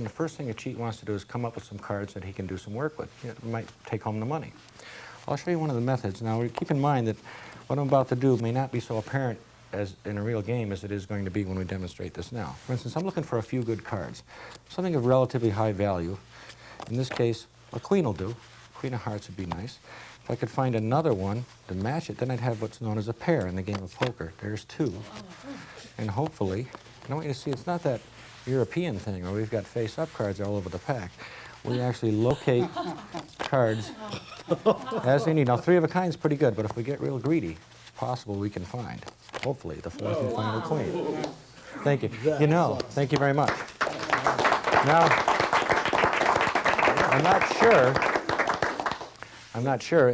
the first thing a cheat wants to do is come up with some cards that he can do some work with. He might take home the money. I'll show you one of the methods. Now, keep in mind that what I'm about to do may not be so apparent as in a real game as it is going to be when we demonstrate this now. For instance, I'm looking for a few good cards, something of relatively high value. In this case, a queen will do. Queen of hearts would be nice. If I could find another one to match it, then I'd have what's known as a pair in the game of poker. There's two. And hopefully, I want you to see it's not that European thing where we've got face-up cards all over the pack. We actually locate cards as they need. Now, three of a kind is pretty good, but if we get real greedy, it's possible we can find, hopefully, the fourth and final queen. Thank you. You know, thank you very much. Now, I'm not sure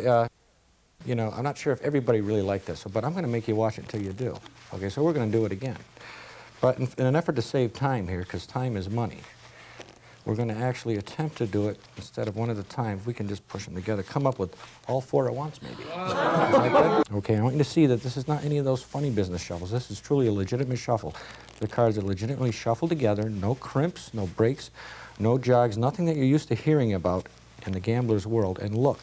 if everybody really liked this, but I'm going to make you watch it until you do. Okay, so we're going to do it again. But in an effort to save time here, because time is money, we're going to actually attempt to do it instead of one at a time. If we can just push them together, come up with all four at once, maybe. Okay, I want you to see that this is not any of those funny business shuffles. This is truly a legitimate shuffle. The cards are legitimately shuffled together, no crimps, no breaks, no jogs, nothing that you're used to hearing about in the gambler's world. And look,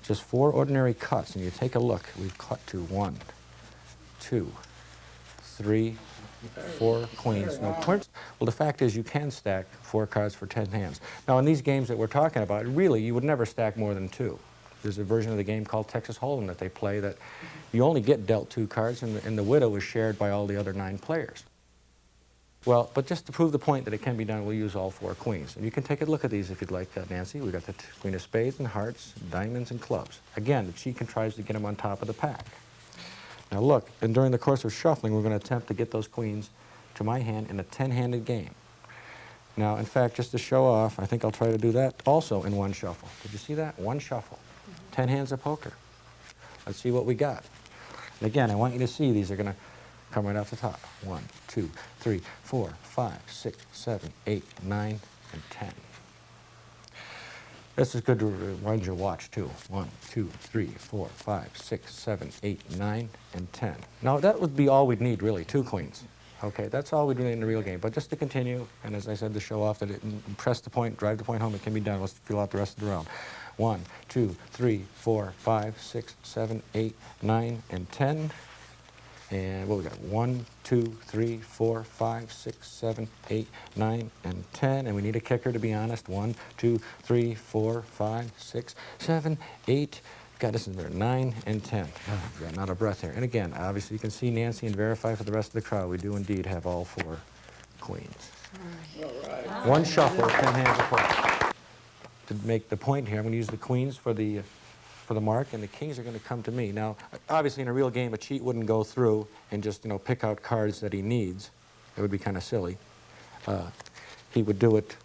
just four ordinary cuts, and you take a look. We've cut to 1, 2, 3, 4 queens, no queens. Well, the fact is you can stack 4 cards for 10 hands. Now, in these games that we're talking about, really, you would never stack more than 2. There's a version of the game called Texas Hold'em that they play that you only get dealt 2 cards, and the widow is shared by all the other 9 players. Well, but just to prove the point that it can be done, we'll use all 4 queens. And you can take a look at these if you'd like, Nancy. We've got the queen of spades and hearts, diamonds and clubs. Again, the cheat contrives to get them on top of the pack. Now look, and during the course of shuffling, we're going to attempt to get those queens to my hand in a 10-handed game. Now, in fact, just to show off, I think I'll try to do that also in one shuffle. Did you see that? One shuffle. 10 hands of poker. Let's see what we got. And again, I want you to see these are going to come right off the top. 1, 2, 3, 4, 5, 6, 7, 8, 9, and 10. This is good to remind your watch, too. 1, 2, 3, 4, 5, 6, 7, 8, 9, and 10. Now, that would be all we'd need, really, 2 queens. Okay, that's all we'd need in the real game. But just to continue, and as I said, to show off that it press the point, drive the point home, it can be done. Let's fill out the rest of the round. 1, 2, 3, 4, 5, 6, 7, 8, 9, and 10. And what we got? 1, 2, 3, 4, 5, 6, 7, 8, 9, and 10. And we need a kicker, to be honest. 1, 2, 3, 4, 5, 6, 7, 8. God, this is there. 9 and 10. Oh, got not a breath here. And again, obviously, you can see Nancy and verify for the rest of the crowd. We do indeed have all 4 queens. All right. One shuffle, 10 hands of poker. To make the point here, I'm going to use the queens for the mark, and the kings are going to come to me. Now, obviously, in a real game, a cheat wouldn't go through and just, pick out cards that he needs. It would be kind of silly. He would do it,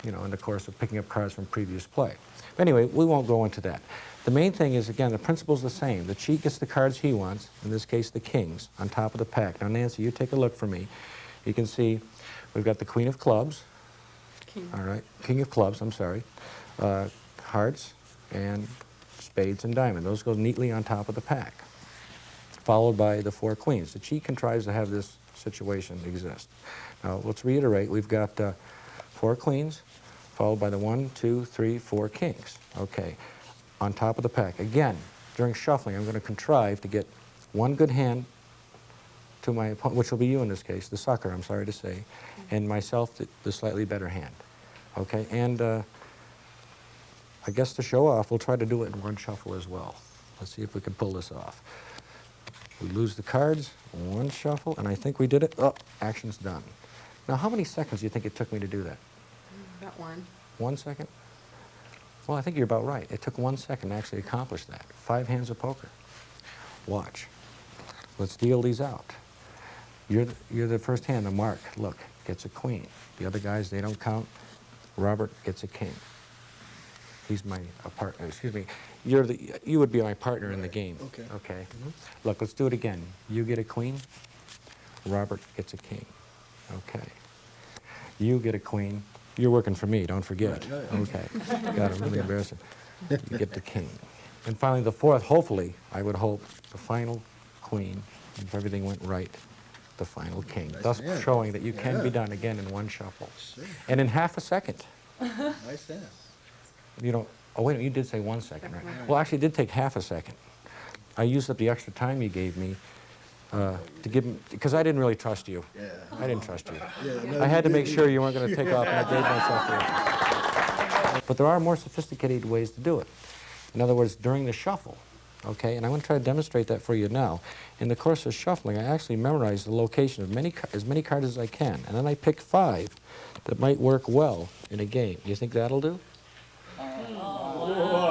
in the course of picking up cards from previous play. But anyway, we won't go into that. The main thing is, again, the principle's the same. The cheat gets the cards he wants, in this case, the kings, on top of the pack. Now, Nancy, you take a look for me. You can see we've got the queen of clubs. King. All right, king of clubs, I'm sorry. Hearts and spades and diamond. Those go neatly on top of the pack, followed by the 4 queens. The cheat contrives to have this situation exist. Now, let's reiterate. We've got 4 queens, followed by the 1, 2, 3, 4 kings. Okay, on top of the pack. Again, during shuffling, I'm going to contrive to get one good hand to my opponent, which will be you in this case, the sucker, I'm sorry to say, and myself, the slightly better hand. Okay, and I guess to show off, we'll try to do it in one shuffle as well. Let's see if we can pull this off. We lose the cards, one shuffle, and I think we did it. Oh, action's done. Now, how many seconds do you think it took me to do that? About 1. 1 second? Well, I think you're about right. It took 1 second to actually accomplish that. 5 hands of poker. Watch. Let's deal these out. You're the first hand, the mark, look, gets a queen. The other guys, they don't count. Robert gets a king. He's my partner. Excuse me. You would be my partner in the game. Okay. Okay. Look, let's do it again. You get a queen. Robert gets a king. Okay. You get a queen. You're working for me. Don't forget. Right. Okay. God, I'm really embarrassing. You get the king. And finally, the 4th. Hopefully, I would hope the final queen, if everything went right, the final king, thus showing that you can be done again in one shuffle. And in half a second. Nice dance. You know, oh wait a minute, you did say 1 second, right? Well, actually, it did take half a second. I used up the extra time you gave me to give him, because I didn't really trust you. Yeah. I didn't trust you. Yeah, no, I had to you make did. sure you weren't going to take off, and I gave myself the. But there are more sophisticated ways to do it. In other words, during the shuffle, okay, and I'm going to try to demonstrate that for you now. In the course of shuffling, I actually memorize the location of as many cards as I can, and then I pick 5 that might work well in a game. You think that'll do? Whoa.